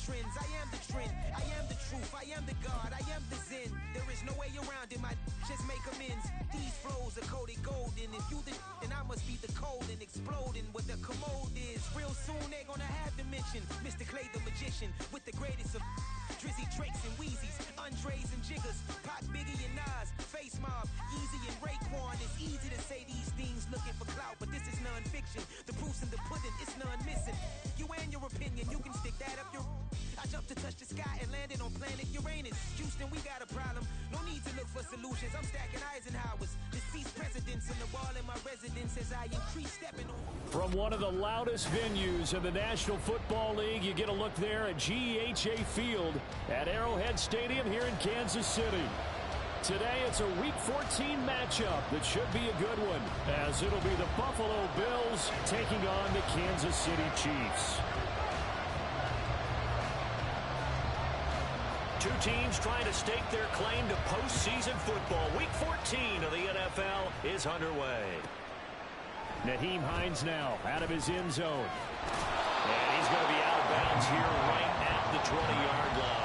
trends. I am the trend. I am the truth. I am the God. I am the Zen. There is no way around it. My just make amends. These flows are coated golden. If you the then I must be the cold and exploding what the commode is. Real soon they gonna have to mention Mr. Clay the magician with the greatest of Drizzy Drakes and Wheezies, Andres and Jiggers, Pac, Biggie and Nas, Face Mob, Easy and Raekwon. It's easy to say these things looking for clout, but this is non-fiction. The proof's in the pudding, it's none missing. You and your opinion, you can stick that up your... I jumped to touch the sky and landed on planet Uranus. Houston, we got a problem. No need to look for solutions. I'm stacking Eisenhowers. Deceased presidents in the wall in my residence as I increase stepping on. From one of the loudest venues in the National Football League, you get a look there at GEHA Field at Arrowhead Stadium here in Kansas City. Today, it's a Week 14 matchup that should be a good one, as it'll be the Buffalo Bills taking on the Kansas City Chiefs. Two teams trying to stake their claim to postseason football. Week 14 of the NFL is underway. Nyheim Hines now out of his end zone. And he's going to be out of bounds here right at the 20-yard line.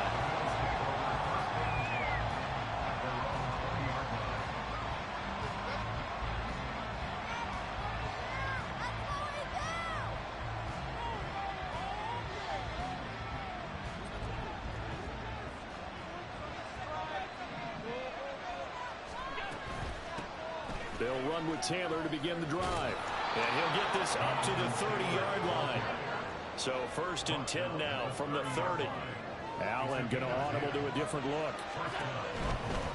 They'll run with Taylor to begin the drive. And he'll get this up to the 30-yard line. So 1st and 10 now from the 30. Allen going to audible to a different look.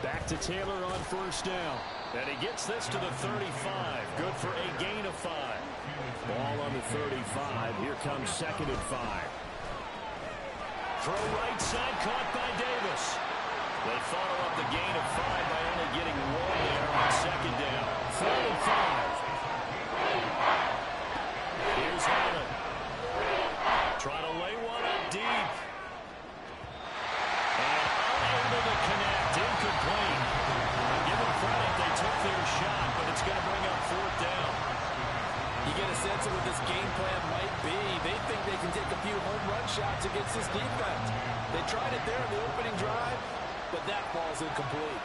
Back to Taylor on 1st down. And he gets this to the 35. Good for a gain of 5. Ball on the 35. Here comes 2nd and 5. Throw right side caught by Davis. They follow up the gain of 5 by only getting 1 there on 2nd down. 3rd and 5. Here's Allen. Trying to lay one up deep. And unable to connect. Incomplete. Give them credit. They took their shot, but it's going to bring up 4th down. You get a sense of what this game plan might be. They think they can take a few home run shots against this defense. They tried it there in the opening drive, but that ball's incomplete.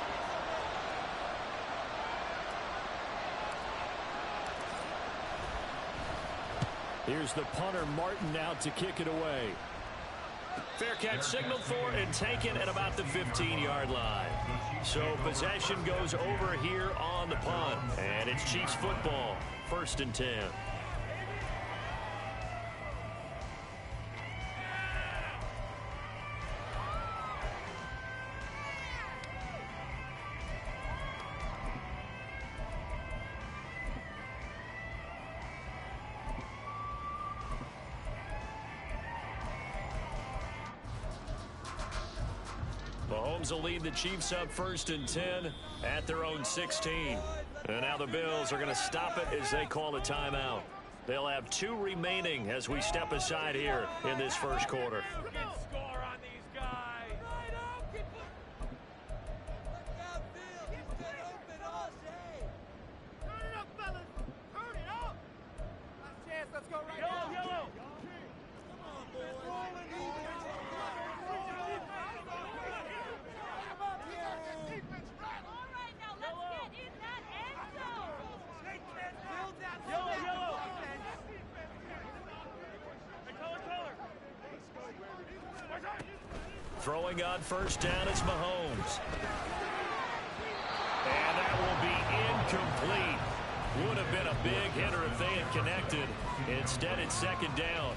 Here's the punter, Martin, out to kick it away. Fair catch signaled for and taken at about the 15-yard line. So possession goes over here on the punt. And it's Chiefs football, 1st and 10. Mahomes will lead the Chiefs up 1st and 10 at their own 16. And now the Bills are going to stop it as they call a timeout. They'll have 2 remaining as we step aside here in this 1st quarter. Throwing on 1st down is Mahomes. And that will be incomplete. Would have been a big hitter if they had connected. Instead, it's 2nd down.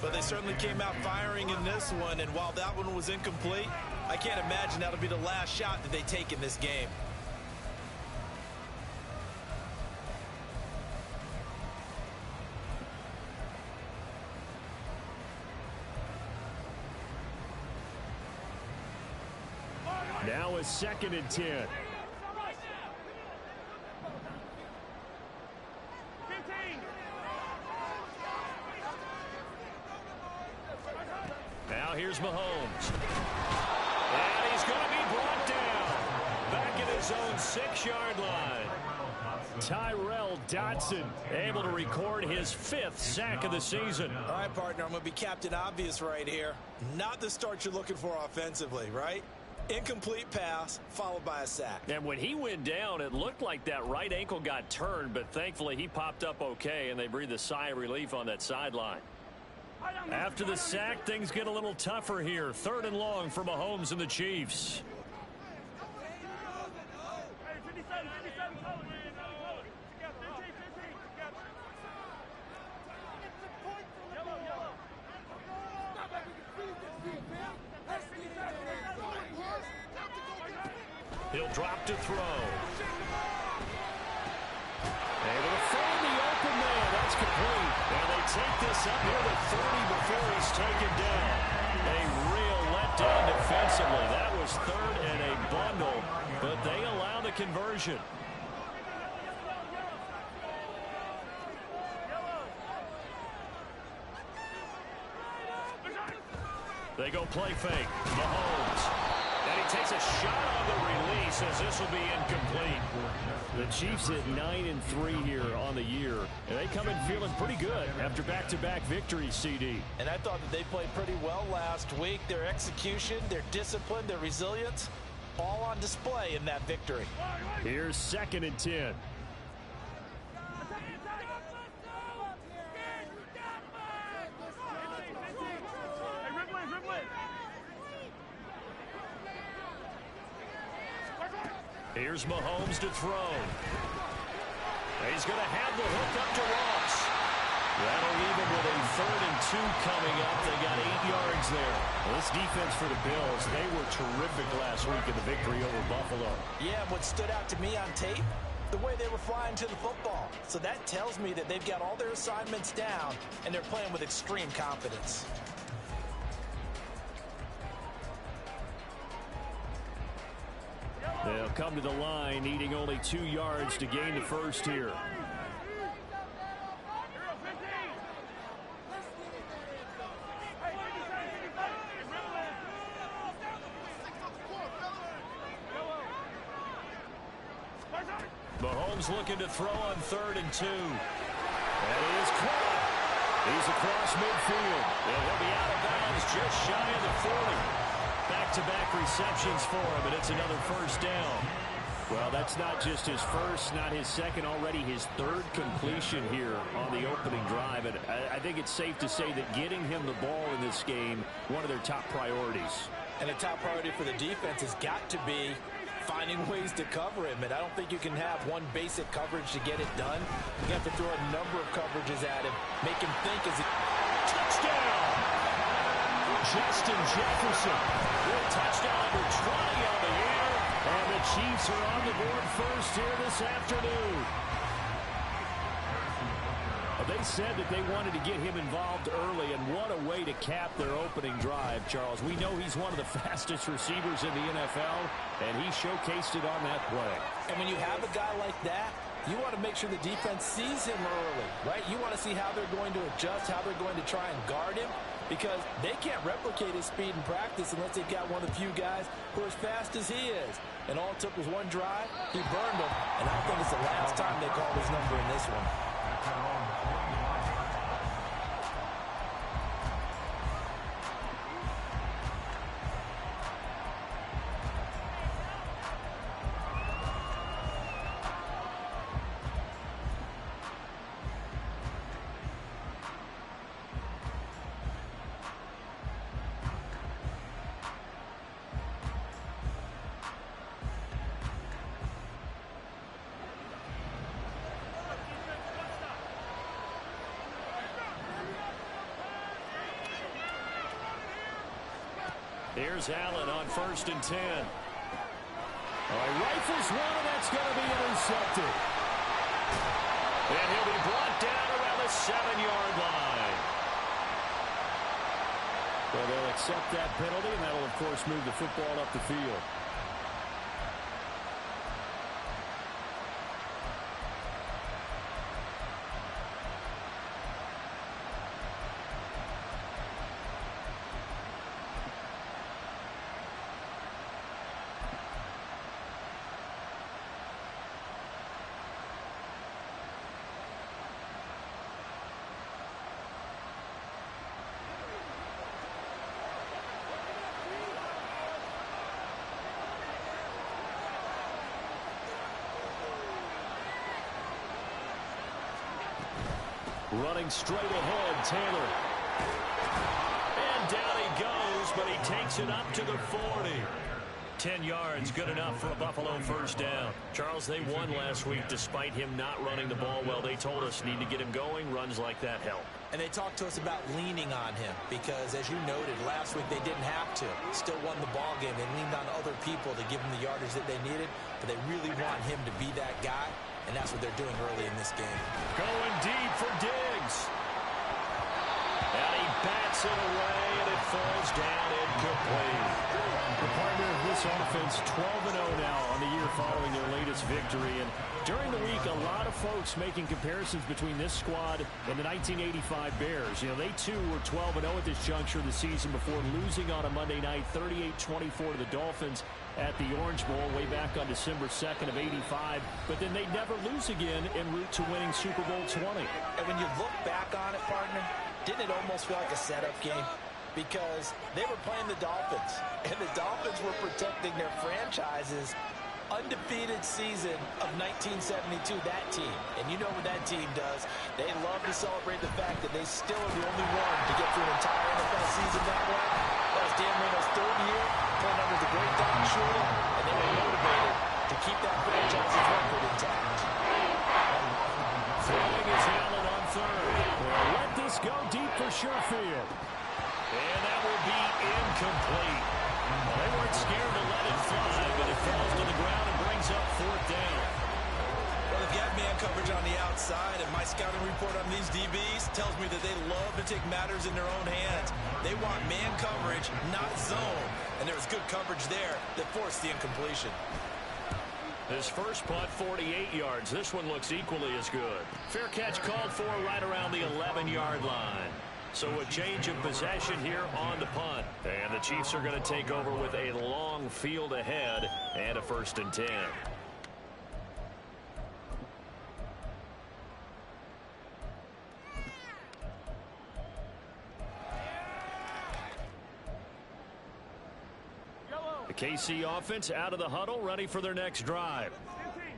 But they certainly came out firing in this one, and while that one was incomplete, I can't imagine that'll be the last shot that they take in this game. Now it's 2nd and 10. Now here's Mahomes. And he's going to be brought down. Back at his own 6-yard line. Tyrell Dodson able to record his 5th sack of the season. All right, partner, I'm going to be Captain Obvious right here. Not the start you're looking for offensively, right? Incomplete pass followed by a sack. And when he went down, it looked like that right ankle got turned, but thankfully he popped up okay, and they breathed a sigh of relief on that sideline. After the sack, things get a little tougher here. 3rd and long for Mahomes and the Chiefs. He'll drop to throw. Able to find the open man. That's complete. And they take this up near the 30 before he's taken down. A real letdown defensively. That was 3rd and a bundle, but they allow the conversion. They go play fake. Mahomes. And he takes a shot on the release as this will be incomplete. The Chiefs hit 9-3 here on the year. And they come in feeling pretty good after back-to-back victories, CD. And I thought that they played pretty well last week. Their execution, their discipline, their resilience, all on display in that victory. Here's 2nd and 10. Here's Mahomes to throw. He's going to have the hook up to Ross. That'll leave him with a 3rd and 2 coming up. They got 8 yards there. Well, this defense for the Bills, they were terrific last week in the victory over Buffalo. Yeah, what stood out to me on tape, the way they were flying to the football. So that tells me that they've got all their assignments down, and they're playing with extreme confidence. They'll come to the line, needing only 2 yards to gain the first here. Mahomes looking to throw on 3rd and 2. And he is caught. He's across midfield. And he'll be out of bounds just shy of the 40. Back-to-back receptions for him, and it's another first down. Well, that's not just his first, not his second, already his 3rd completion here on the opening drive. And I think it's safe to say that getting him the ball in this game, one of their top priorities. And a top priority for the defense has got to be finding ways to cover him. And I don't think you can have one basic coverage to get it done. You have to throw a number of coverages at him, make him think as he... Touchdown! Justin Jefferson with touchdown number 20 on the air, and the Chiefs are on the board first here this afternoon. They said that they wanted to get him involved early, and what a way to cap their opening drive, Charles. We know he's one of the fastest receivers in the NFL, and he showcased it on that play. And when you have a guy like that, you want to make sure the defense sees him early, right? You want to see how they're going to adjust, how they're going to try and guard him, because they can't replicate his speed in practice unless they've got one of the few guys who are as fast as he is. And all it took was one drive. He burned them, and I think it's the last time they called his number in this one. Here's Allen on 1st and 10. Rifles one, and that's going to be intercepted. And he'll be brought down around the 7-yard line. Well, they'll accept that penalty, and that'll, of course, move the football up the field. Running straight ahead, Taylor. And down he goes, but he takes it up to the 40. 10 yards, good enough for a Buffalo first down. Charles, they won last week despite him not running the ball well. They told us need to get him going. Runs like that help. And they talked to us about leaning on him because, as you noted, last week they didn't have to. Still won the ball game. They leaned on other people to give them the yardage that they needed, but they really want him to be that guy, and that's what they're doing early in this game. Going deep for Diggs. And he bats it away, and it falls down incomplete. The partner of this offense, 12-0 now on the year following their latest victory. And during the week, a lot of folks making comparisons between this squad and the 1985 Bears. You know, they too were 12-0 at this juncture of the season before losing on a Monday night, 38-24 to the Dolphins at the Orange Bowl way back on December 2nd of '85. But then they'd never lose again en route to winning Super Bowl 20. And when you look back on it, partner, didn't it almost feel like a setup game? Because they were playing the Dolphins, and the Dolphins were protecting their franchise's undefeated season of 1972, that team. And you know what that team does. They love to celebrate the fact that they still are the only one to get through an entire NFL season that way. That was Dan Marino's third year, playing under the great Don Shula, and they were motivated to keep that franchise's record intact. Throwing is Allen on third. Well, let this go deep for Sherfield. And that will be incomplete. They weren't scared to let it fly, but it falls to the ground and brings up fourth down. Well, if you have man coverage on the outside, and my scouting report on these DBs tells me that they love to take matters in their own hands. They want man coverage, not zone. And there was good coverage there that forced the incompletion. This first punt, 48 yards. This one looks equally as good. Fair catch called for right around the 11-yard line. So a change of possession here on the punt. And the Chiefs are going to take over with a long field ahead and a 1st and 10. The KC offense out of the huddle, ready for their next drive.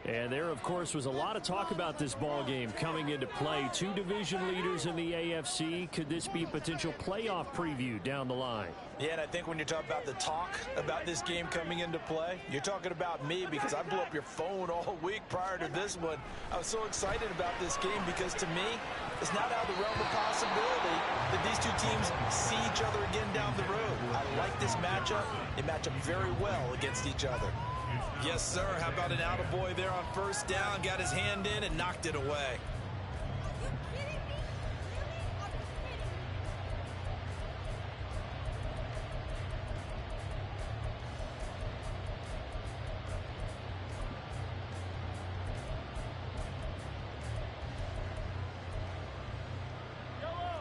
And there, of course, was a lot of talk about this ball game coming into play. Two division leaders in the AFC. Could this be a potential playoff preview down the line? Yeah, and I think when you're talking about the talk about this game coming into play, you're talking about me because I blew up your phone all week prior to this one. I was so excited about this game because, to me, it's not out of the realm of possibility that these two teams see each other again down the road. I like this matchup. They match up very well against each other. Yes, sir. How about an attaboy there on first down? Got his hand in and knocked it away.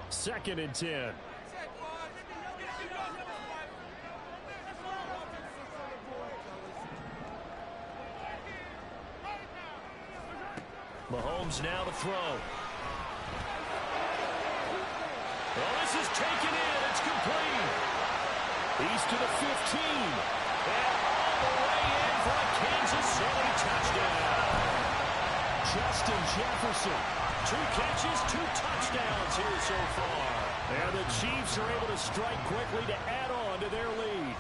Second and 10. Mahomes now to throw. Well, this is taken in. It's complete. He's to the 15. And all the way in for a Kansas City touchdown. Justin Jefferson. 2 catches, 2 touchdowns here so far. And the Chiefs are able to strike quickly to add on to their lead.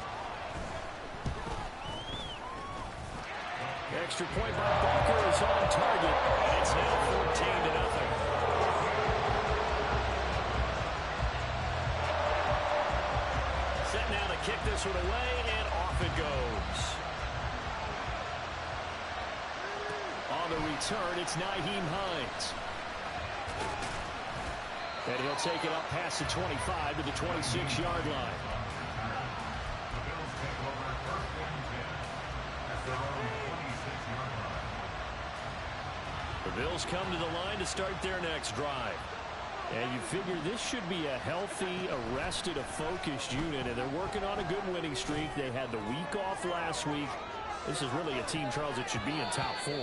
Extra point by Baker is on target. It's now 14-0. Set now to kick this one away, and off it goes. On the return, it's Nyheim Hines. And he'll take it up past the 25 to the 26-yard line. The Bills come to the line to start their next drive. And you figure this should be a healthy, arrested, a focused unit. And they're working on a good winning streak. They had the week off last week. This is really a team, Charles, that should be in top 4.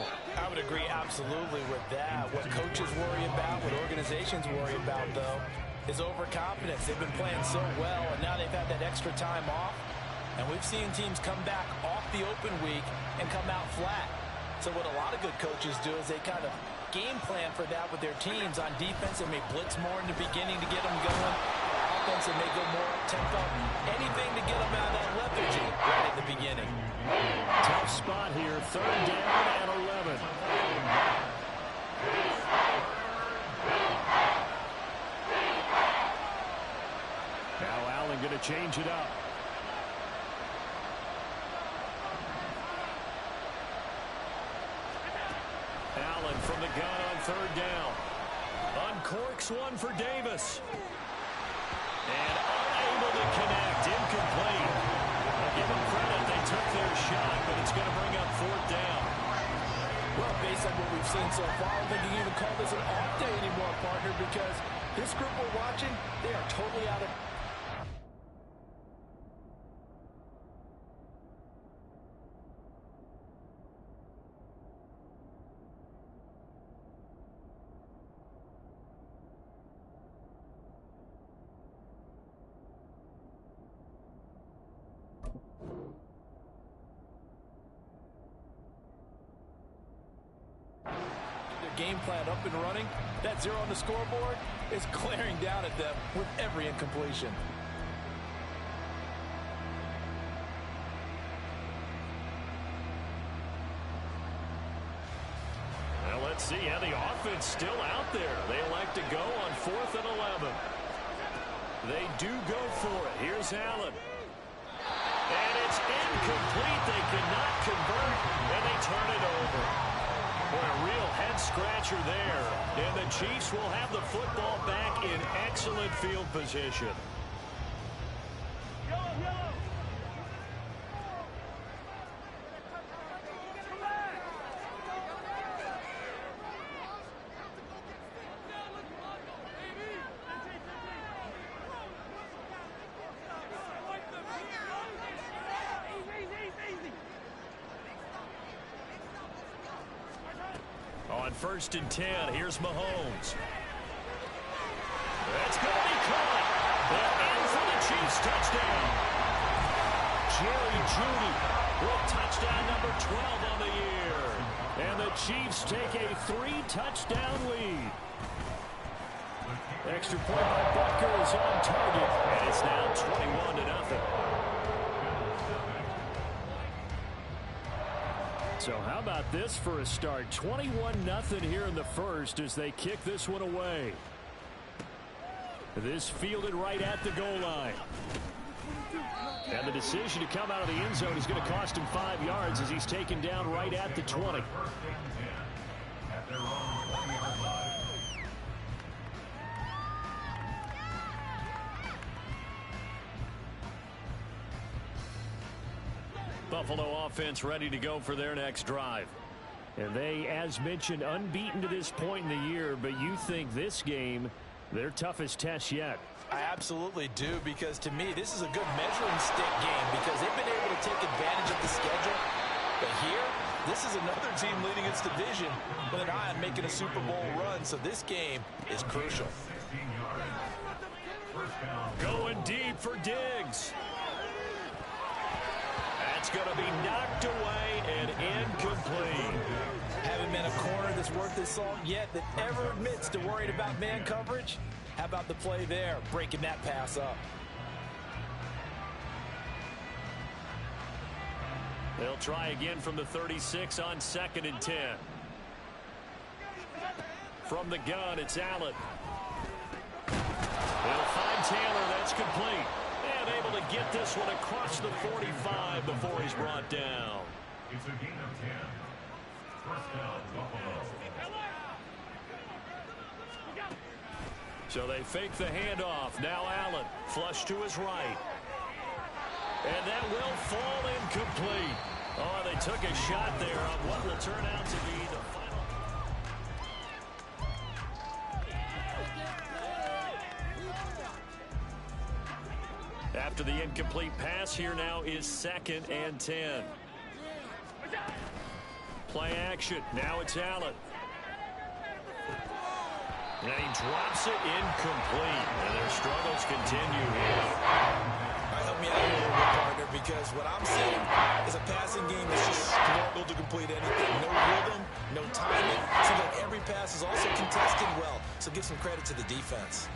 I would agree absolutely with that. What coaches worry about, what organizations worry about, though, is overconfidence. They've been playing so well, and now they've had that extra time off. And we've seen teams come back off the open week and come out flat. So what a lot of good coaches do is they kind of game plan for that with their teams. On defense, they may blitz more in the beginning to get them going. Offense, they may go more tempo. Anything to get them out of that lethargy right at the beginning. Tough spot here. 3rd down and 11. Now Allen going to change it up. Allen from the gun on 3rd down. Uncorks one for Davis. And unable to connect. Incomplete. I'll give them credit. They took their shot, but it's going to bring up 4th down. Well, based on what we've seen so far, I don't think you can even call this an off day anymore, partner, because this group we're watching, they are totally out of... game plan up and running. That 0 on the scoreboard is glaring down at them with every incompletion. Well, let's see. Yeah, the offense still out there. They elect to go on 4th and 11. They do go for it. Here's Allen. And it's incomplete. They cannot convert, and they turn it over. Boy, a real head-scratcher there. And the Chiefs will have the football back in excellent field position. On 1st and 10, here's Mahomes. That's going to be caught. And in for the Chiefs touchdown. Jerry Jeudy with touchdown number 12 on the year. And the Chiefs take a 3-touchdown lead. Extra point by Butker is on target. And it's now 21-0. So how about this for a start? 21-0 here in the first as they kick this one away. This fielded right at the goal line. And the decision to come out of the end zone is going to cost him 5 yards as he's taken down right at the 20. Buffalo offense ready to go for their next drive. And they, as mentioned, unbeaten to this point in the year, but you think this game, their toughest test yet. I absolutely do, because to me, this is a good measuring stick game because they've been able to take advantage of the schedule. But here, this is another team leading its division with an eye on making a Super Bowl run, so this game is crucial. Going deep for Diggs. That's going to be knocked away and incomplete. Haven't been a corner that's worth his salt yet that ever admits to worrying about man coverage. How about the play there, breaking that pass up? They'll try again from the 36 on 2nd and 10. From the gun, it's Allen. They'll find Taylor. That's complete. And able to get this one across the 45 before he's brought down. It's a gain of 10. First down, Buffalo. So they fake the handoff. Now Allen, flush to his right. And that will fall incomplete. Oh, they took a shot there on what will turn out to be the final. After the incomplete pass, here now is 2nd and 10. Play action. Now it's Allen. And he drops it incomplete. And their struggles continue here. Help me out here a little bit, partner, because what I'm seeing is a passing game that's just struggled to complete anything. No rhythm, no timing. Seems like every pass is also contested well, so give some credit to the defense.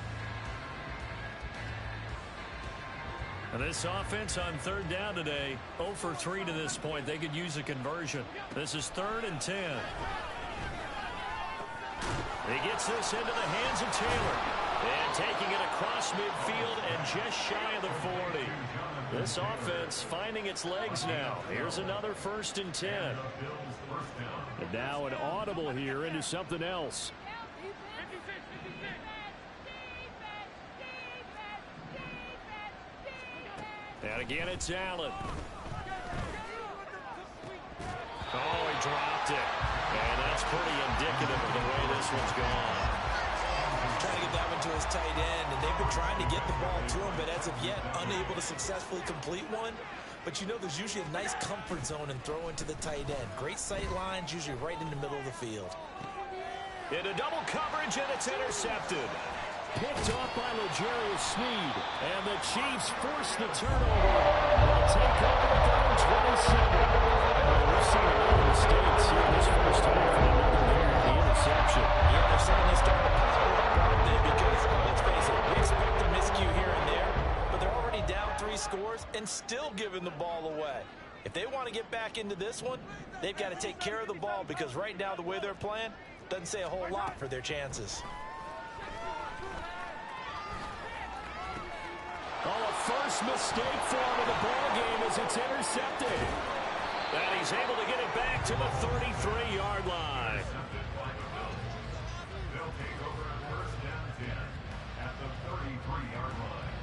And this offense on third down today, 0 for 3 to this point. They could use a conversion. This is 3rd and 10. He gets this into the hands of Taylor. And taking it across midfield and just shy of the 40. This offense finding its legs now. Here's another 1st and 10. And now an audible here into something else. And again, it's Allen. Oh, he dropped it. And that's pretty indicative of the way this one's gone. Trying to get that one to his tight end, and they've been trying to get the ball to him, but as of yet, unable to successfully complete one. But you know there's usually a nice comfort zone and throw into the tight end. Great sight lines, usually right in the middle of the field. Into double coverage, and it's intercepted. Picked off by L'Jarius Sneed, and the Chiefs force the turnover. They'll take over at 27. We've seen a lot of mistakes here in this first half, and another there, the interception. Yeah, they're suddenly starting to pile up on them because, let's face it, we expect a miscue here and there, but they're already down 3 scores and still giving the ball away. If they want to get back into this one, they've got to take care of the ball because right now the way they're playing doesn't say a whole lot for their chances. Oh, a first mistake for him in the ball game as it's intercepted. And he's able to get it back to the 33-yard line. They'll take over at 1st and 10 at the 33-yard line.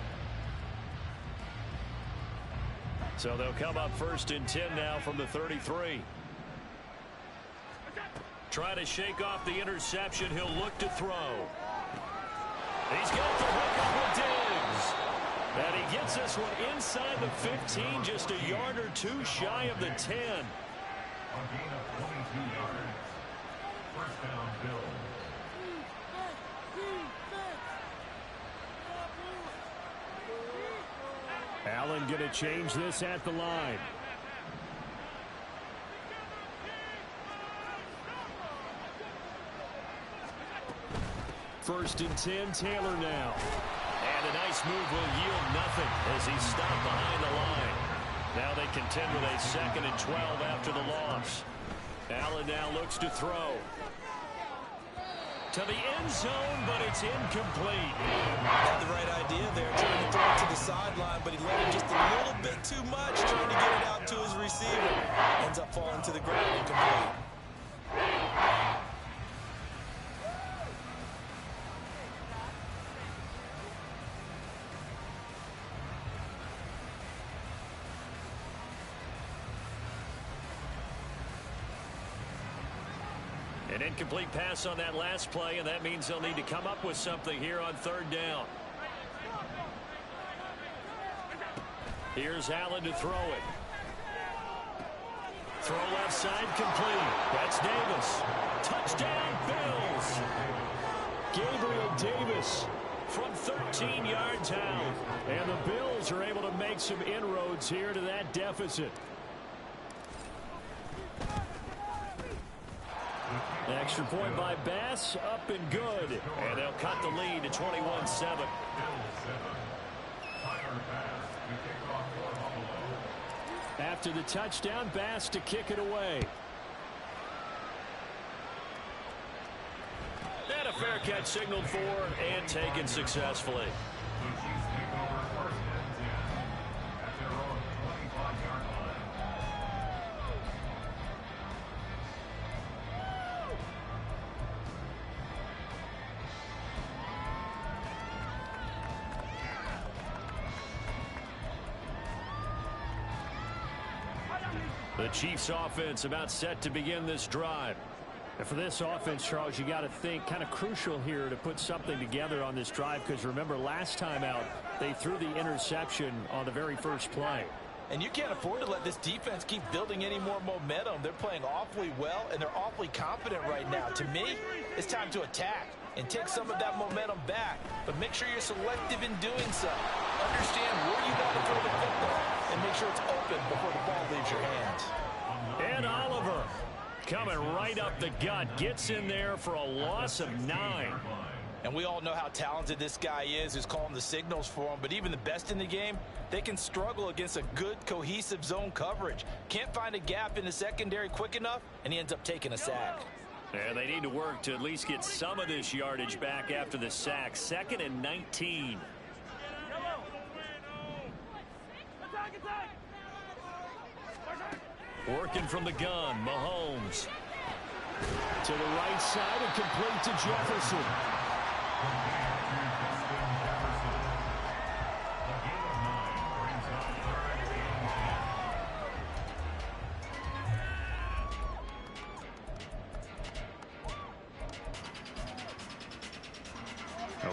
So they'll come up 1st and 10 now from the 33. Trying to shake off the interception. He'll look to throw. He's got the hook up with Diggs. And he gets this one inside the 15, just a yard or 2 shy of the 10. A gain of 22 yards. 1st down, Bills. Allen going to change this at the line. First and 10, Taylor now. And a nice move will yield nothing as he's stopped behind the line. Now they contend with a 2nd and 12 after the loss. Allen now looks to throw. To the end zone, but it's incomplete. Had the right idea there, trying to throw it to the sideline, but he let it just a little bit too much, trying to get it out to his receiver. Ends up falling to the ground incomplete. An incomplete pass on that last play, and that means they'll need to come up with something here on 3rd down. Here's Allen to throw it. Throw left side complete. That's Davis. Touchdown, Bills. Gabriel Davis from 13 yards out. And the Bills are able to make some inroads here to that deficit. Extra point by Bass, up and good. And they'll cut the lead to 21-7. After the touchdown, Bass to kick it away. And a fair catch signaled for and taken successfully. The Chiefs offense about set to begin this drive. And for this offense, Charles, you got to think kind of crucial here to put something together on this drive, because remember last time out they threw the interception on the very first play. And you can't afford to let this defense keep building any more momentum. They're playing awfully well, and they're awfully confident right now. To me, it's time to attack and take some of that momentum back. But make sure you're selective in doing so. Understand where you want to throw the football, and make sure it's open before the ball leaves your hands. And Oliver Coming right up the gut. Gets in there for a loss of 9. And we all know how talented this guy is who's calling the signals for him. But even the best in the game, they can struggle against a good, cohesive zone coverage. Can't find a gap in the secondary quick enough, and he ends up taking a sack. And they need to work to at least get some of this yardage back after the sack. 2nd and 19. Working from the gun, Mahomes. To the right side and complete to Jefferson.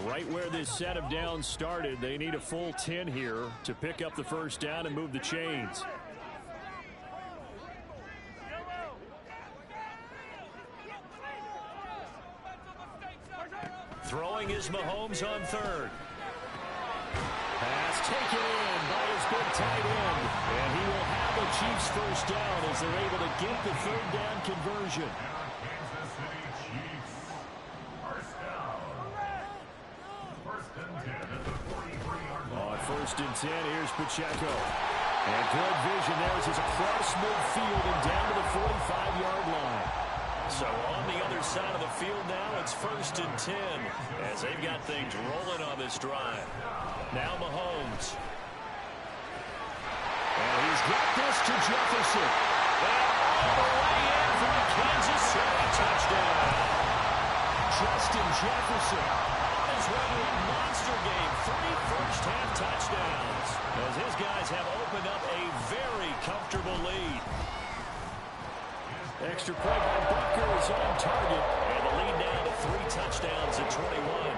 Right where this set of downs started, they need a full 10 here to pick up the first down and move the chains. Throwing is Mahomes on 3rd. Pass taken in by his big tight end. And he will have the Chiefs first down as they're able to get the 3rd down conversion. Kansas City Chiefs. First down. First and 10 at the 43-yard line. On 1st and 10, here's Pacheco. And good vision there as he's across midfield and down to the 45-yard line. So on the other side of the field now, it's 1st and 10 as they've got things rolling on this drive. Now Mahomes. And he's got this to Jefferson. And all the way in for the Kansas City touchdown. Justin Jefferson is running a monster game. 3 first-half touchdowns as his guys have opened up a very comfortable lead. Extra point by Butker is on target. And the lead now to 3 touchdowns at 21.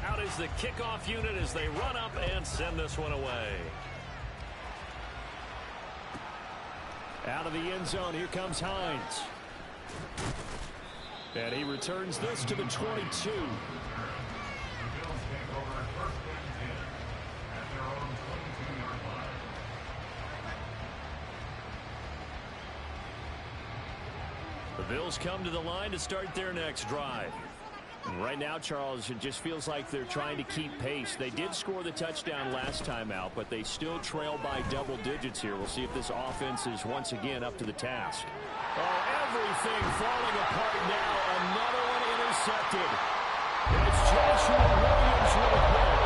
Out is the kickoff unit as they run up and send this one away. Out of the end zone, here comes Hines. And he returns this to the 22. The Bills come to the line to start their next drive. And right now, Charles, it just feels like they're trying to keep pace. They did score the touchdown last time out, but they still trail by double digits here. We'll see if this offense is once again up to the task. Oh, everything falling apart now. Another one intercepted. It's Joshua Williams with a pick.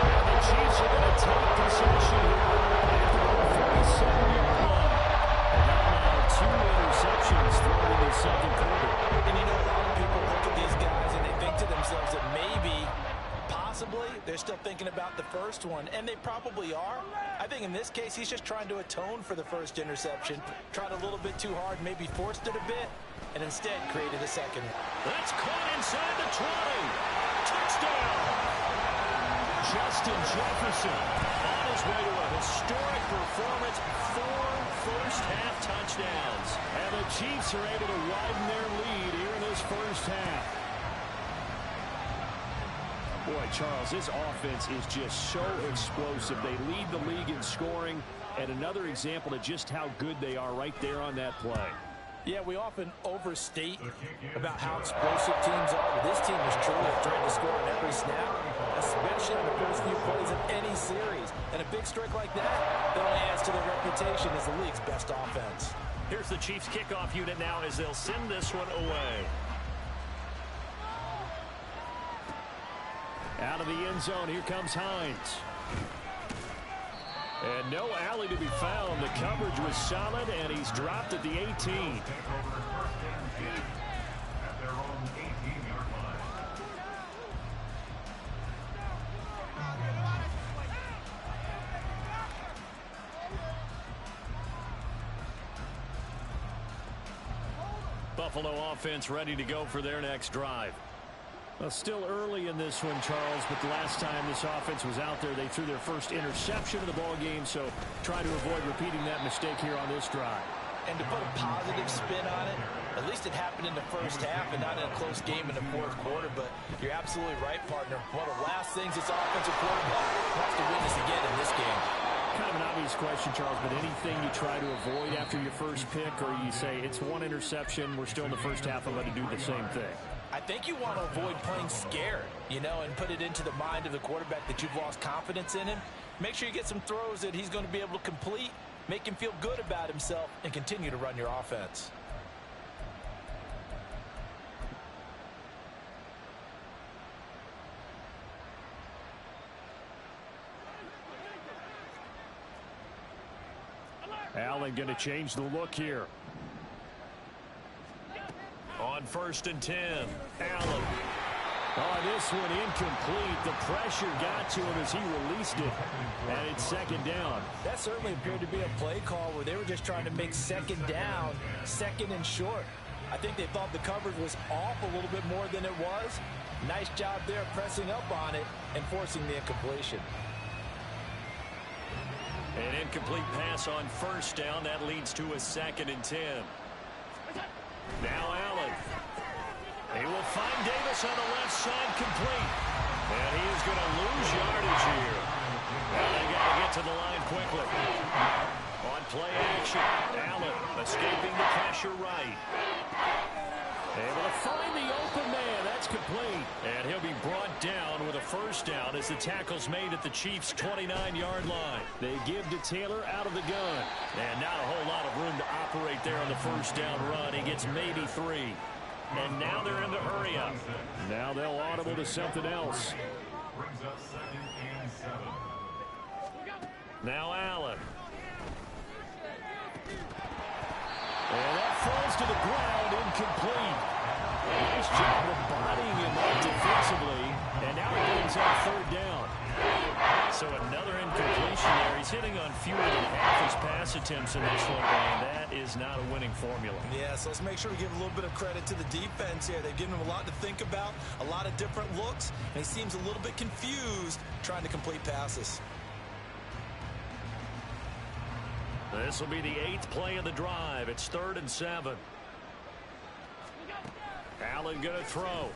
And the Chiefs are going to take possession here after a 47-yard line. And now 2 interceptions thrown in the second quarter. And you know, a lot of people look at these guys and they think to themselves that maybe, possibly, they're still thinking about the first one, and they probably are. I think in this case, he's just trying to atone for the first interception, tried a little bit too hard, maybe forced it a bit, and instead created a second. That's caught inside the 20. Touchdown! Justin Jefferson on his way to a historic performance. 4 first-half touchdowns. And the Chiefs are able to widen their lead here in this first half. Boy, Charles, this offense is just so explosive. They lead the league in scoring, and another example of just how good they are right there on that play. Yeah, we often overstate about how explosive teams are, but this team is truly a threat to score on every snap, especially in the first few plays of any series. And a big streak like that only adds to their reputation as the league's best offense. Here's the Chiefs kickoff unit now as they'll send this one away. Out of the end zone, here comes Hines. And no alley to be found. The coverage was solid, and he's dropped at the 18. Buffalo offense ready to go for their next drive. Well, still early in this one, Charles, but the last time this offense was out there, they threw their first interception of the ball game, so try to avoid repeating that mistake here on this drive. And to put a positive spin on it, at least it happened in the first half and not in a close game in the fourth quarter, but you're absolutely right, partner. One of the last things this offensive quarterback wants to witness again in this game. Kind of an obvious question, Charles, but anything you try to avoid after your first pick, or you say it's one interception, we're still in the first half, I'm going to do the same thing? I think you want to avoid playing scared, and put it into the mind of the quarterback that you've lost confidence in him. Make sure you get some throws that he's going to be able to complete, make him feel good about himself, and continue to run your offense. Allen going to change the look here. On 1st and 10, Allen. Oh, this one incomplete. The pressure got to him as he released it, and it's 2nd down. That certainly appeared to be a play call where they were just trying to make 2nd down, 2nd and short. I think they thought the coverage was off a little bit more than it was. Nice job there pressing up on it and forcing the incompletion. An incomplete pass on 1st down. That leads to a 2nd and 10. Now Allen. He will find Davis on the left side, complete. And he is going to lose yardage here. And they got to get to the line quickly. On play action, Allen escaping the pressure right. Able to find the open man. That's complete. And he'll be brought down with a 1st down as the tackle's made at the Chiefs' 29-yard line. They give to Taylor out of the gun. And not a whole lot of room to operate there on the 1st down run. He gets maybe 3. And now they're in the hurry up. Now they'll audible to something else. Brings up 2nd and 7. Now Allen. And that falls to the ground, incomplete. Nice job of bodying him up defensively. And now he brings up 3rd down. So another incompletion there. He's hitting on fewer than half his pass attempts in this one, and that is not a winning formula. Yeah, so let's make sure we give a little bit of credit to the defense here. They've given him a lot to think about, a lot of different looks, and he seems a little bit confused trying to complete passes. This will be the 8th play of the drive. It's 3rd and 7. Allen going to throw.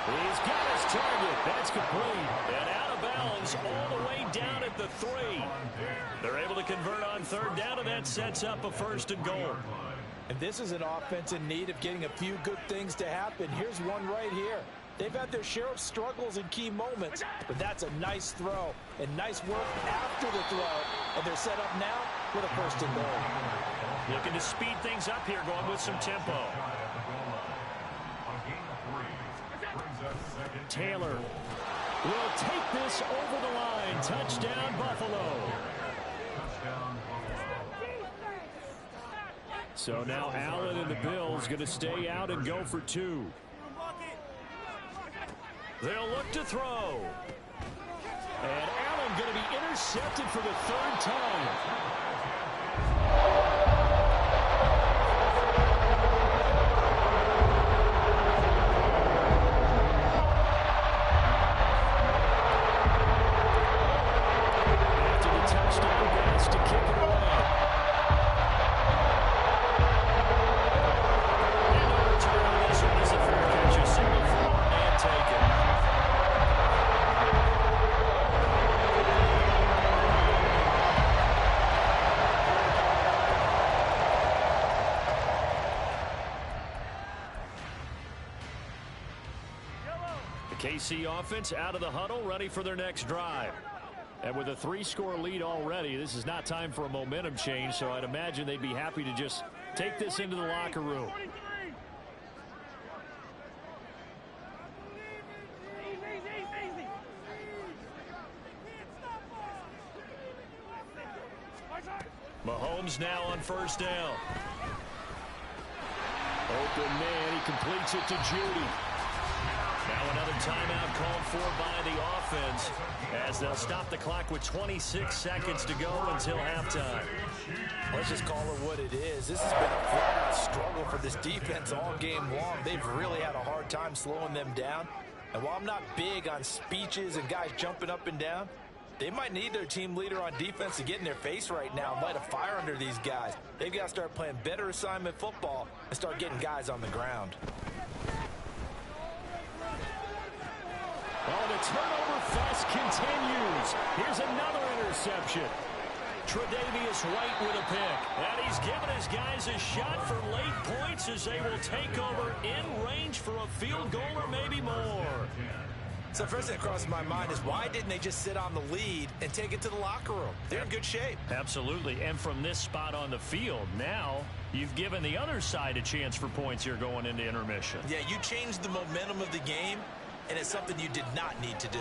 He's got his target. That's complete. And out of bounds all the way down at the 3. They're able to convert on 3rd down, and that sets up a 1st and goal. And this is an offense in need of getting a few good things to happen. Here's one right here. They've had their share of struggles in key moments, but that's a nice throw and nice work after the throw. And they're set up now with a 1st and goal. Looking to speed things up here, going with some tempo. Taylor will take this over the line. Touchdown, Buffalo. So now Allen and the Bills going to stay out and go for 2. They'll look to throw. And Allen going to be intercepted for the 3rd time. KC offense out of the huddle, ready for their next drive. And with a 3-score lead already, this is not time for a momentum change, so I'd imagine they'd be happy to just take this into the locker room. Mahomes now on 1st down. Open man, he completes it to Judy. Now another timeout called for by the offense as they'll stop the clock with 26 seconds to go until halftime. Let's just call it what it is. This has been a flat-out struggle for this defense all game long. They've really had a hard time slowing them down. And while I'm not big on speeches and guys jumping up and down, they might need their team leader on defense to get in their face right now and light a fire under these guys. They've got to start playing better assignment football and start getting guys on the ground. Oh, the turnover fuss continues. Here's another interception. Tre'Davious White with a pick. And he's given his guys a shot for late points as they will take over in range for a field goal or maybe more. So first thing that crosses my mind is why didn't they just sit on the lead and take it to the locker room? They're in good shape. Absolutely. And from this spot on the field, now you've given the other side a chance for points here going into intermission. Yeah, you changed the momentum of the game, and it's something you did not need to do.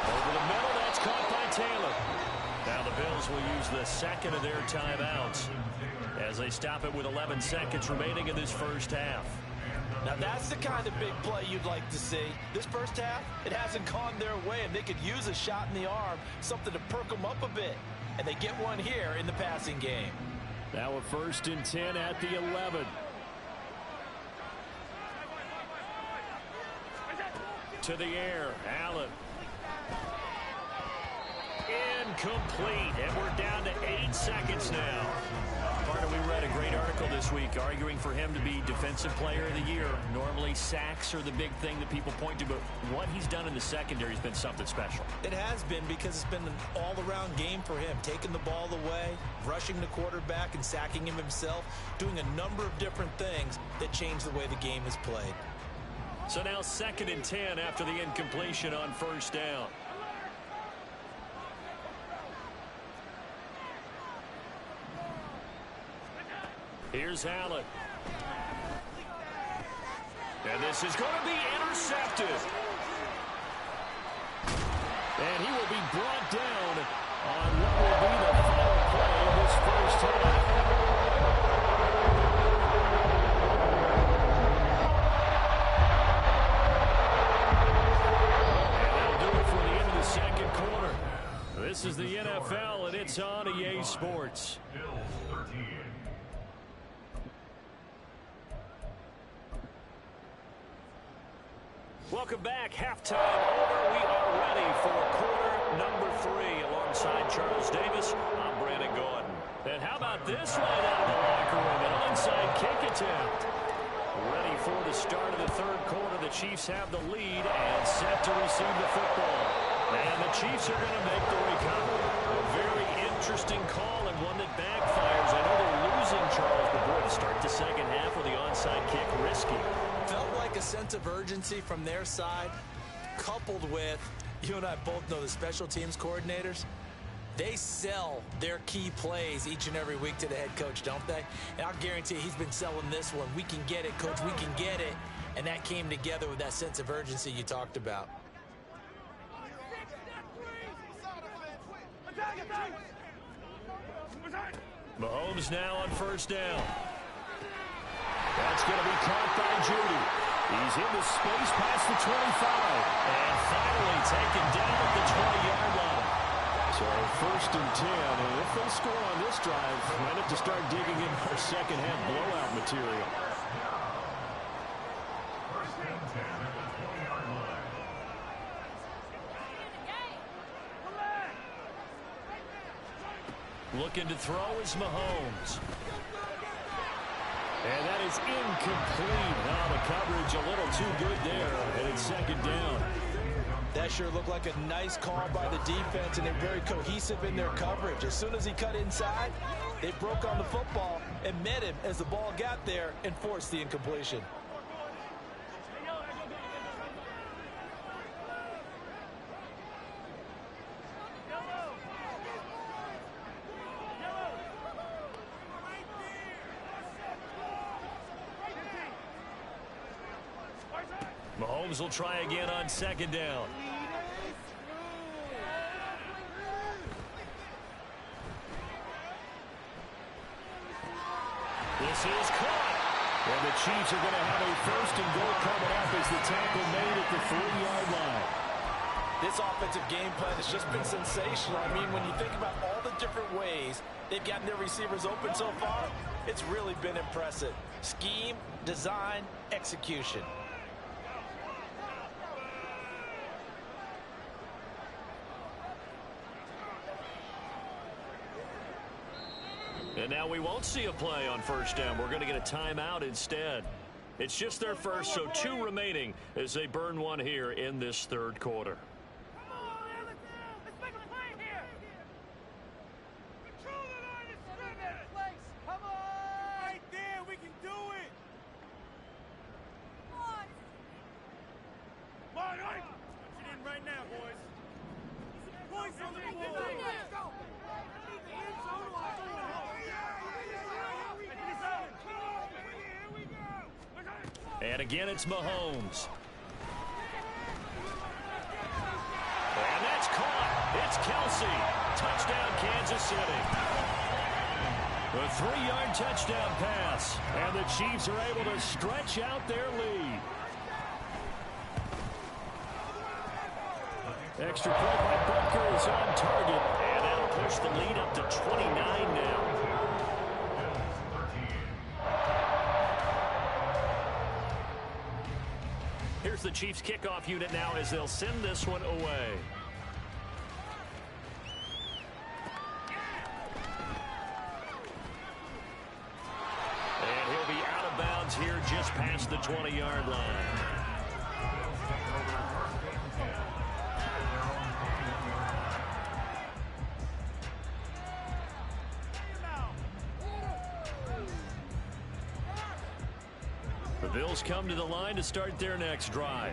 Over the middle, that's caught by Taylor. Now the Bills will use the second of their timeouts as they stop it with 11 seconds remaining in this first half. Now that's the kind of big play you'd like to see. This first half, it hasn't gone their way, and they could use a shot in the arm, something to perk them up a bit. And they get one here in the passing game. Now a 1st and 10 at the 11. To the air, Allen. Incomplete, and we're down to 8 seconds now. Partner, we read a great article this week arguing for him to be Defensive Player of the Year. Normally, sacks are the big thing that people point to, but what he's done in the secondary has been something special. It has been because it's been an all-around game for him, taking the ball away, rushing the quarterback and sacking him himself, doing a number of different things that change the way the game is played. So now 2nd and 10 after the incompletion on 1st down. Here's Allen. And this is going to be intercepted. And he will be brought down on what will be the final play of this first half. And that'll do it for the end of the second quarter. This is the NFL, and it's on EA Sports. Welcome back. Halftime over. We are ready for quarter number 3 alongside Charles Davis. I'm Brandon Gordon. And how about this right out of the locker room? An onside kick attempt. Ready for the start of the third quarter. The Chiefs have the lead and set to receive the football. And the Chiefs are going to make the recovery. A very interesting call and one that backfires. I know they're losing, Charles, but boy, to start the second half with the onside kick, risky. Felt like a sense of urgency from their side, coupled with, you and I both know the special teams coordinators, they sell their key plays each and every week to the head coach, don't they? And I'll guarantee you he's been selling this one. We can get it, coach, we can get it. And that came together with that sense of urgency you talked about. Mahomes now on 1st down. That's going to be caught by Judy. He's into space past the 25. And finally taken down at the 20-yard line. So 1st and 10. And if they score on this drive, might have to start digging in for second half blowout material. 1st and 10 at the 20-yard line. Looking to throw is Mahomes. And that is incomplete. Now the coverage a little too good there, and it's 2nd down. That sure looked like a nice call by the defense, and they're very cohesive in their coverage. As soon as he cut inside, they broke on the football and met him as the ball got there and forced the incompletion. Mahomes will try again on 2nd down. This is caught. And the Chiefs are going to have a 1st and goal coming up as the tackle made at the 3-yard line. This offensive game plan has just been sensational. I mean, when you think about all the different ways they've gotten their receivers open so far, it's really been impressive. Scheme, design, execution. And now we won't see a play on 1st down. We're going to get a timeout instead. It's just their first, so 2 remaining as they burn one here in this third quarter. And again, it's Mahomes. And that's caught. It's Kelsey. Touchdown, Kansas City. A 3-yard touchdown pass. And the Chiefs are able to stretch out their lead. Extra point by Butker is on target. And that'll push the lead up to 29 now. Here's the Chiefs kickoff unit now as they'll send this one away. And he'll be out of bounds here just past the 20-yard line. The Bills come to the line to start their next drive.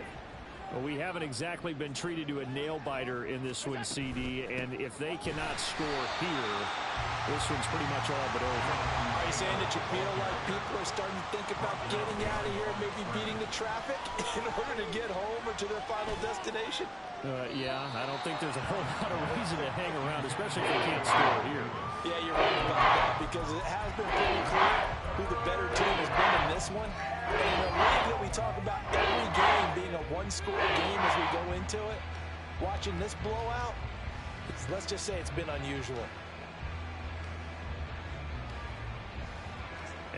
Well, we haven't exactly been treated to a nail-biter in this one, CD, and if they cannot score here, this one's pretty much all but over. Are you saying that you feel like people are starting to think about getting out of here, maybe beating the traffic in order to get home or to their final destination? Yeah, I don't think there's a whole lot of reason to hang around, especially if they can't score here. Yeah, you're right about that, because it has been pretty clear who the better team has been in this one. And in a league that we talk about every game being a one-score game as we go into it, watching this blowout, let's just say it's been unusual.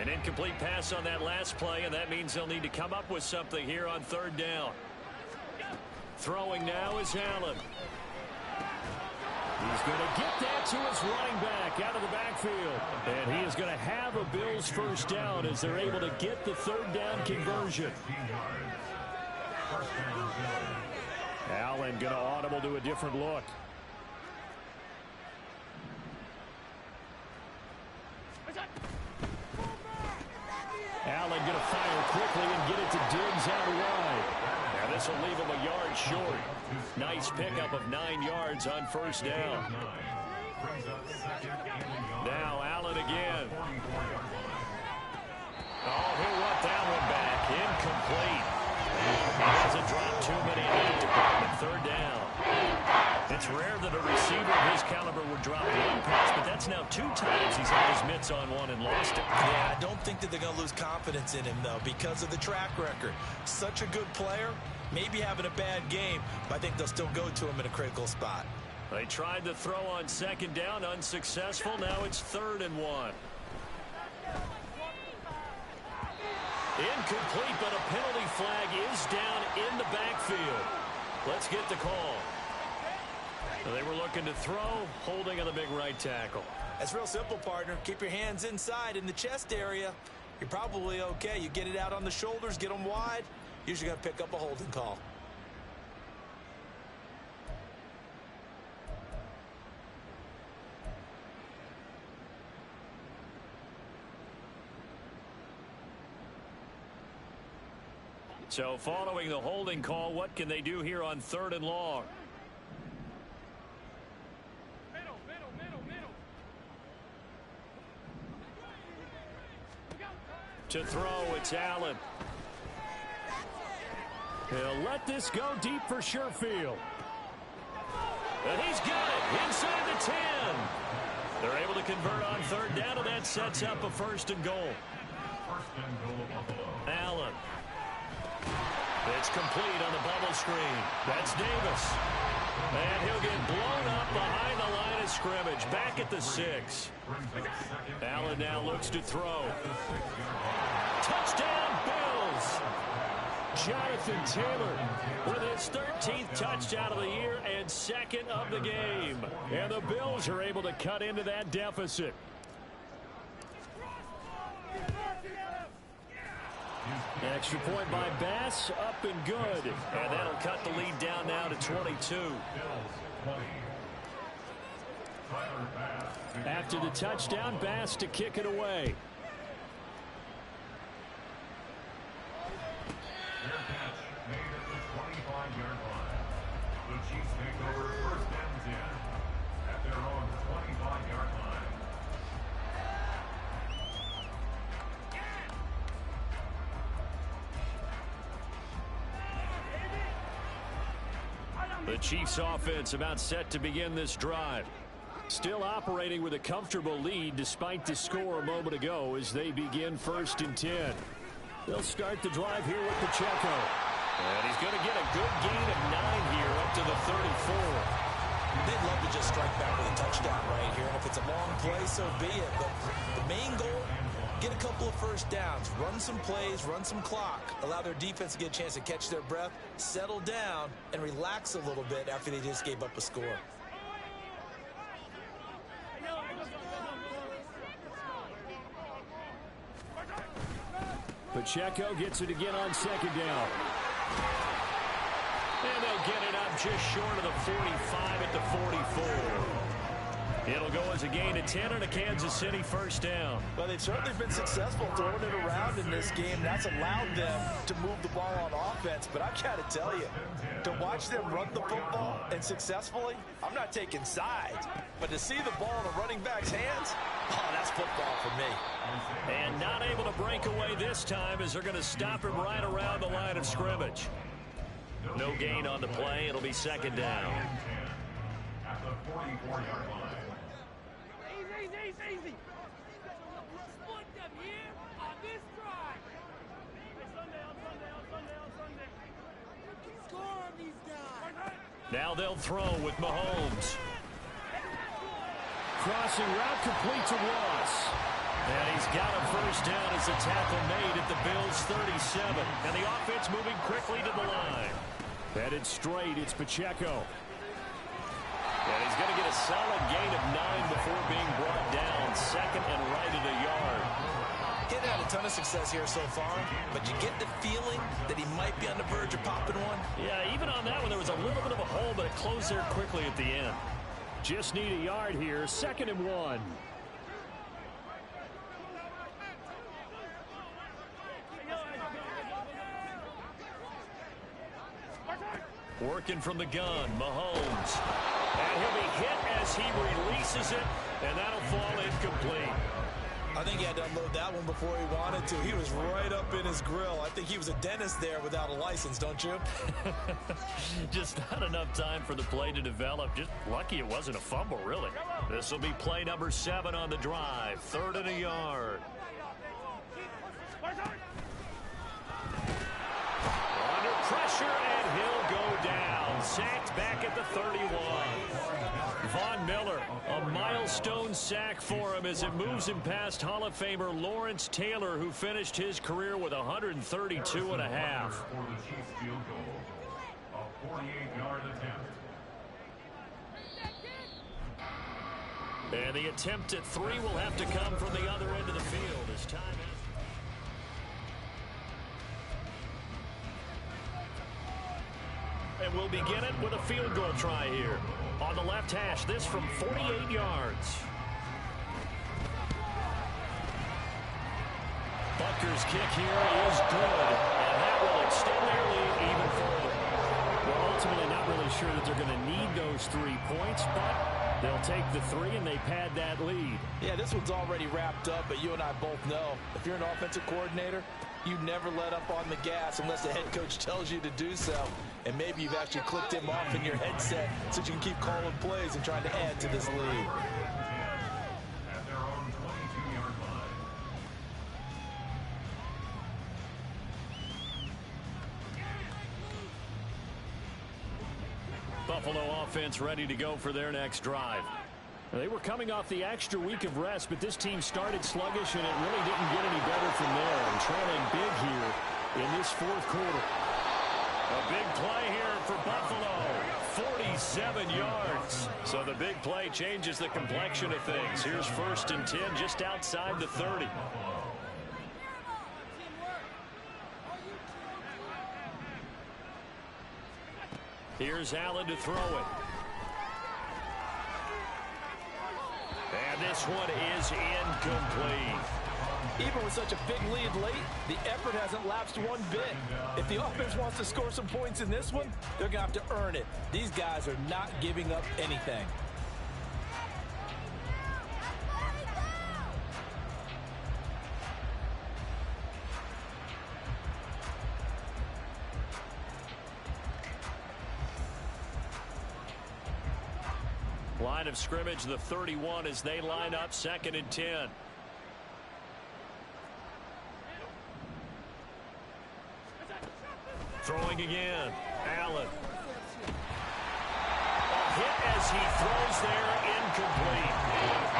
An incomplete pass on that last play, and that means they'll need to come up with something here on third down. Throwing now is Allen. He's going to get that to his running back out of the backfield. And he is going to have a Bills first down as they're able to get the third down conversion. Allen going to audible to a different look. Allen going to fire quickly and get it to Diggs out wide. Now this will leave him a yard short. Nice pickup of 9 yards on first down. Now Allen again. Oh, he'll want that one back. Incomplete. He hasn't dropped too many in that department. Third down. It's rare that a receiver of his caliber would drop one pass, but that's now 2 times he's had his mitts on one and lost it. Yeah, I don't think that they're going to lose confidence in him, though, because of the track record. Such a good player, maybe having a bad game, but I think they'll still go to him in a critical spot. They tried to throw on second down, unsuccessful. Now it's 3rd and 1. Incomplete, but a penalty flag is down in the backfield. Let's get the call. They were looking to throw, holding on the big right tackle. That's real simple, partner. Keep your hands inside in the chest area. You're probably okay. You get it out on the shoulders, get them wide. Usually going to pick up a holding call. So following the holding call, what can they do here on 3rd and long? To throw, it's Allen. He'll let this go deep for Sherfield. And he's got it inside the 10. They're able to convert on 3rd down, and that sets up a 1st and goal. Allen. It's complete on the bubble screen. That's Davis. And he'll get blown up behind the line of scrimmage. Back at the 6. Allen now looks to throw. Touchdown, Bills! Jonathan Taylor with his 13th touchdown of the year and 2nd of the game. And the Bills are able to cut into that deficit. Extra point by Bass, up and good. And that'll cut the lead down now to 22. After the touchdown, Bass to kick it away. Fair catch made at the 25-yard line. The Chiefs take over first and 10 at their own 25-yard line. The Chiefs offense about set to begin this drive. Still operating with a comfortable lead despite the score a moment ago as they begin first and 10. They'll start the drive here with Pacheco. And he's going to get a good gain of 9 here up to the 34. They'd love to just strike back with a touchdown right here. And if it's a long play, so be it. But the main goal, get a couple of first downs, run some plays, run some clock, allow their defense to get a chance to catch their breath, settle down, and relax a little bit after they just gave up a score. Pacheco gets it again on second down. And they'll get it up just short of the 45 at the 44. It'll go as a gain of 10 and a Kansas City first down. Well, they've certainly been successful throwing it around in this game. That's allowed them to move the ball on offense. But I've got to tell you, to watch them run the football and successfully, I'm not taking sides. But to see the ball in a running back's hands, oh, that's football for me. And not able to break away this time as they're going to stop him right around the line of scrimmage. No gain on the play. It'll be second down. At the 44-yard line. Easy. Split them here on this drive. Sunday. Score on these guys. Now they'll throw with Mahomes. Crossing route complete to Ross. And he's got a first down as the tackle made at the Bills' 37. And the offense moving quickly to the line. Headed straight, it's Pacheco. And he's going to get a solid gain of 9 before being brought down. Second and right at a yard. He's had a ton of success here so far, but you get the feeling that he might be on the verge of popping one. Yeah, even on that one, there was a little bit of a hole, but it closed there quickly at the end. Just need a yard here. Second and 1. Working from the gun, Mahomes. And he'll be hit as he releases it, and that'll fall incomplete. I think he had to unload that one before he wanted to. He was right up in his grill. I think he was a dentist there without a license, don't you? Just not enough time for the play to develop. Just lucky it wasn't a fumble, really. This will be play number 7 on the drive. 3rd and a yard. Under pressure, and he'll go down. Sacked back at the 31. Von Miller, a milestone sack for him as it moves him past Hall of Famer Lawrence Taylor, who finished his career with 132 and a half. For the Chiefs field goal, a 48-yard attempt. And the attempt at 3 will have to come from the other end of the field as time has... And we'll begin it with a field goal try here. On the left hash, this from 48 yards. Butker's kick here is good, and that will extend their lead even further. We're ultimately not really sure that they're going to need those 3 points, but they'll take the 3 and they pad that lead. Yeah, this one's already wrapped up, but you and I both know if you're an offensive coordinator, you never let up on the gas unless the head coach tells you to do so. And maybe you've actually clicked him off in your headset so you can keep calling plays and trying to add to this lead. At their own 22-yard line. Buffalo offense ready to go for their next drive. They were coming off the extra week of rest, but this team started sluggish, and it really didn't get any better from there. And trailing big here in this 4th quarter. A big play here for Buffalo. 47 yards. So the big play changes the complexion of things. Here's 1st and 10 just outside the 30. Here's Allen to throw it. And this one is incomplete. Even with such a big lead late, the effort hasn't lapsed one bit. If the offense wants to score some points in this one, they're going to have to earn it. These guys are not giving up anything. Line of scrimmage, the 31 as they line up 2nd and 10. Throwing again. Allen. A hit as he throws there, incomplete.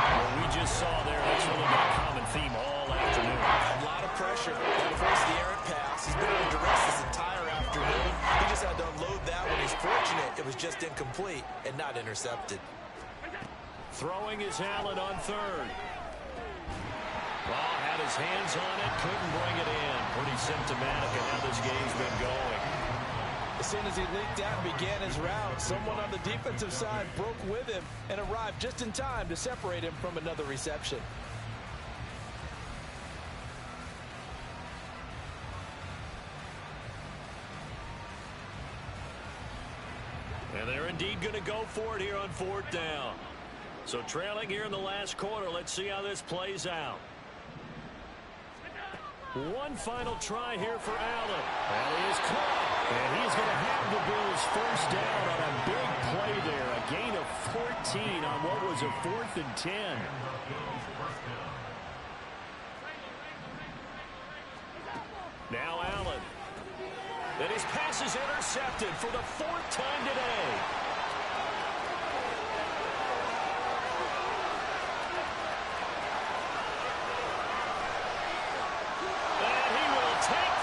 What we just saw there, that's really been a common theme all afternoon. A lot of pressure. That forced the errant pass. He's been under duress this entire afternoon. He just had to unload that one. He's fortunate it was just incomplete and not intercepted. Throwing is Allen on 3rd. Ball had his hands on it, couldn't bring it in. Pretty symptomatic of how this game's been going. As soon as he leaked out and began his route, someone on the defensive side broke with him and arrived just in time to separate him from another reception. And they're indeed going to go for it here on 4th down. So trailing here in the last quarter, let's see how this plays out. One final try here for Allen. That is caught. And he's going to have the Bills first down on a big play there. A gain of 14 on what was a 4th and 10. Now Allen. And his pass is intercepted for the 4th time today.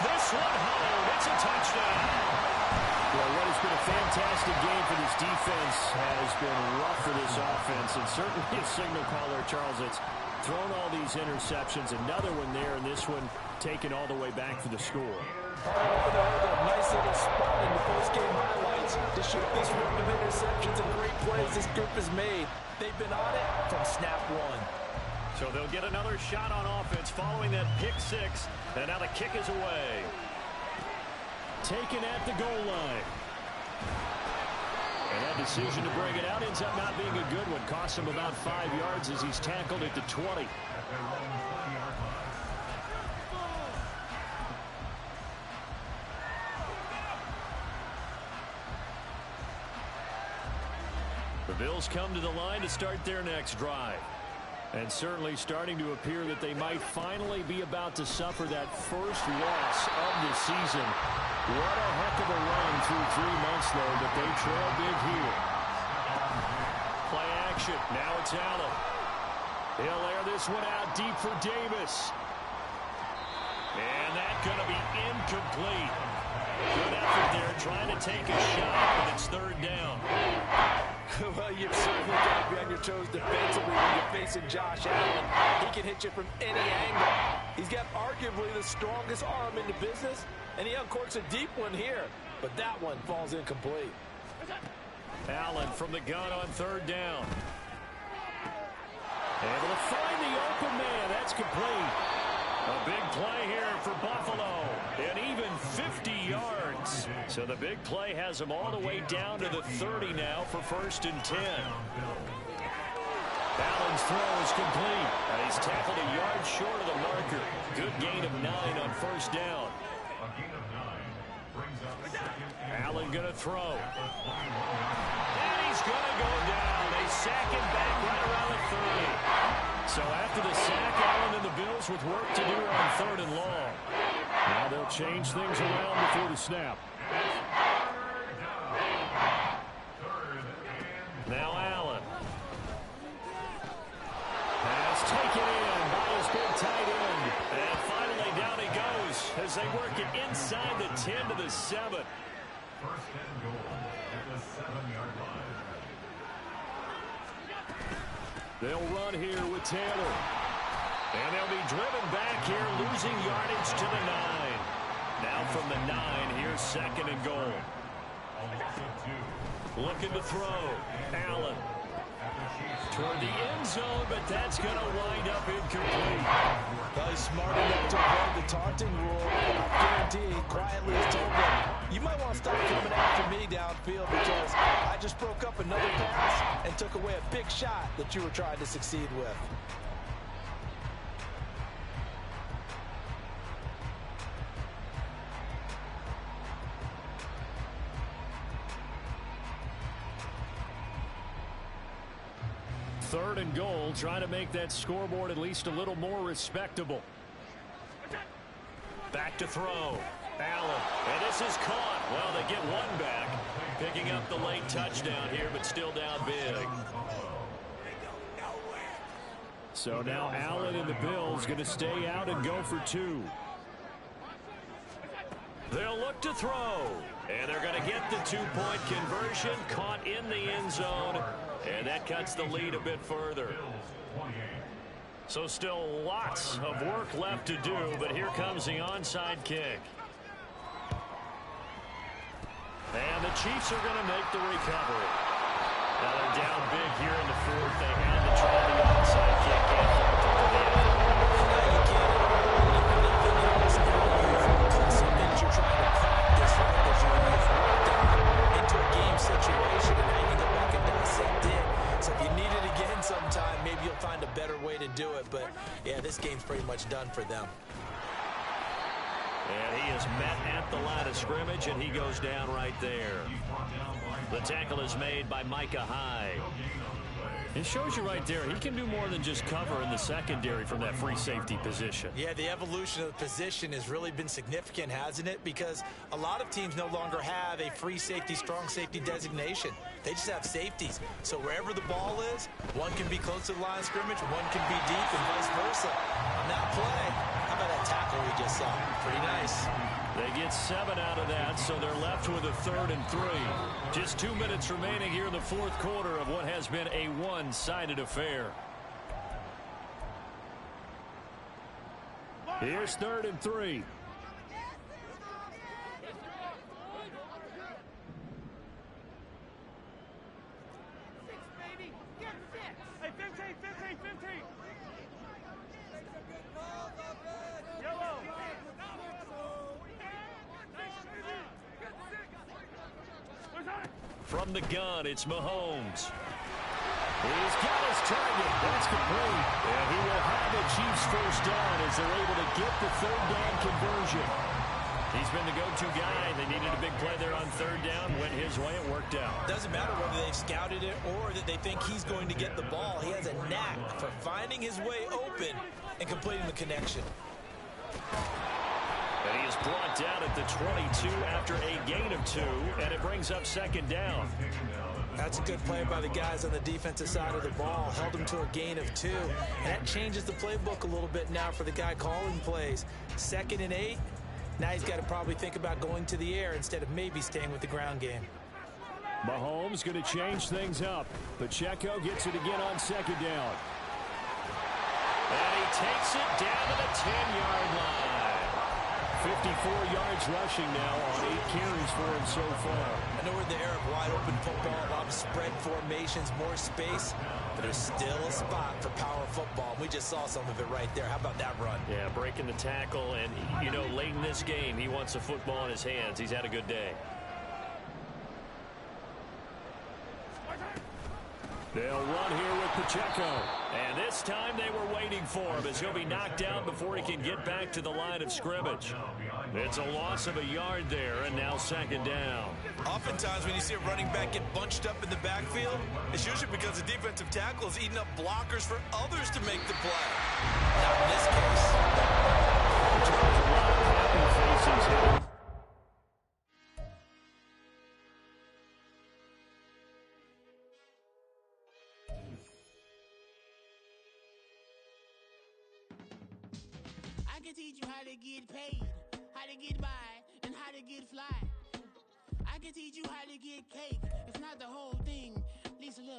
This one home. It's a touchdown. Well, what has been a fantastic game for this defense has been rough for this offense, and certainly a signal caller, Charles, that's thrown all these interceptions. Another one there, and this one taken all the way back for the score. A nice little spot in the post-game highlights to show this round of interceptions and great plays this group has made. They've been on it from snap one. So they'll get another shot on offense following that pick 6. And now the kick is away. Taken at the goal line. And that decision to bring it out ends up not being a good one. Costs him about 5 yards as he's tackled at the 20. The Bills come to the line to start their next drive. And certainly starting to appear that they might finally be about to suffer that first loss of the season. What a heck of a run through 3 months, though, but they trail big here. Play action. Now it's Allen. He'll air this one out deep for Davis. And that's going to be incomplete. Good effort there trying to take a shot, but it's 3rd down. Well, you've certainly got to be on your toes defensively when you're facing Josh Allen. He can hit you from any angle. He's got arguably the strongest arm in the business, and he uncorks a deep one here. But that one falls incomplete. Allen from the gun on 3rd down. Able to find the open man. That's complete. A big play here for Buffalo. And even 50 yards. So the big play has him all the way down to the 30 now for 1st and 10. Allen's throw is complete. And he's tackled a yard short of the marker. Good gain of 9 on 1st down. Allen going to throw. And he's going to go down. They sack him back right around the 30. So after the sack, Allen and the Bills with work to do on 3rd and long. Now they'll change things around before the snap. Now Allen. Pass taken in by his big tight end. And finally down he goes as they work it inside the 10 to the 7. 1st and goal at the 7-yard line. They'll run here with Taylor. And they'll be driven back here, losing yardage to the 9. Now from the 9, here's 2nd and goal. Also 2. Looking to throw. Allen. Toward the end zone, but that's going to wind up incomplete. Well, he's smart enough to avoid the taunting rule. I guarantee he quietly has told them, you might want to stop coming after me downfield because I just broke up another pass and took away a big shot that you were trying to succeed with. Third and goal, trying to make that scoreboard at least a little more respectable. Back to throw. Allen. And this is caught. Well, they get one back. Picking up the late touchdown here, but still down big. So now Allen and the Bills going to stay out and go for two. They'll look to throw. And they're going to get the two-point conversion. Caught in the end zone. And that cuts the lead a bit further. So still lots of work left to do, but here comes the onside kick. And the Chiefs are going to make the recovery. Now they're down big here in the fourth. They had to try the onside kick. Can't fault them for the effort. Now you can't anything else. Now some things you're trying to practice, right? That you've worked out into a game situation, and now you can go back and dissect it. So if you need it again sometime, maybe you'll find a better way to do it. But, yeah, this game's pretty much done for them. And he is met at the line of scrimmage, and he goes down right there. The tackle is made by Micah Hyde. It shows you right there, he can do more than just cover in the secondary from that free safety position. Yeah, the evolution of the position has really been significant, hasn't it? Because a lot of teams no longer have a free safety, strong safety designation. They just have safeties. So wherever the ball is, one can be close to the line of scrimmage, one can be deep, and vice versa. On that play, how about that tackle we just saw? Pretty nice. They get 7 out of that, so they're left with a 3rd and 3. Just 2 minutes remaining here in the fourth quarter of what has been a one-sided affair. Here's 3rd and 3. Hey, 15. Yellow. From the gun, it's Mahomes. He's got his target. That's complete. And he will have the Chiefs first down as they're able to get the 3rd down conversion. He's been the go-to guy. They needed a big play there on 3rd down. Went his way. It worked out. Doesn't matter whether they've scouted it or that they think he's going to get the ball. He has a knack for finding his way open and completing the connection. And he is brought down at the 22 after a gain of 2, and it brings up 2nd down. That's a good play by the guys on the defensive side of the ball. Held him to a gain of 2. And that changes the playbook a little bit now for the guy calling plays. 2nd and 8. Now he's got to probably think about going to the air instead of maybe staying with the ground game. Mahomes going to change things up. Pacheco gets it again on 2nd down. And he takes it down to the 10-yard line. 54 yards rushing now on 8 carries for him so far. I know we're in the era of wide open football, a lot of spread formations, more space, but there's still a spot for power football. We just saw some of it right there. How about that run? Yeah, breaking the tackle, and, you know, late in this game, he wants the football in his hands. He's had a good day. They'll run here with Pacheco. And this time they were waiting for him as he'll be knocked down before he can get back to the line of scrimmage. It's a loss of a yard there, and now 2nd down. Oftentimes when you see a running back get bunched up in the backfield, it's usually because the defensive tackle is eating up blockers for others to make the play. Not in this case. There's a lot of happy faces here. I can teach you how to get paid, how to get by, and how to get fly. I can teach you how to get cake. It's not the whole thing. Lisa, look.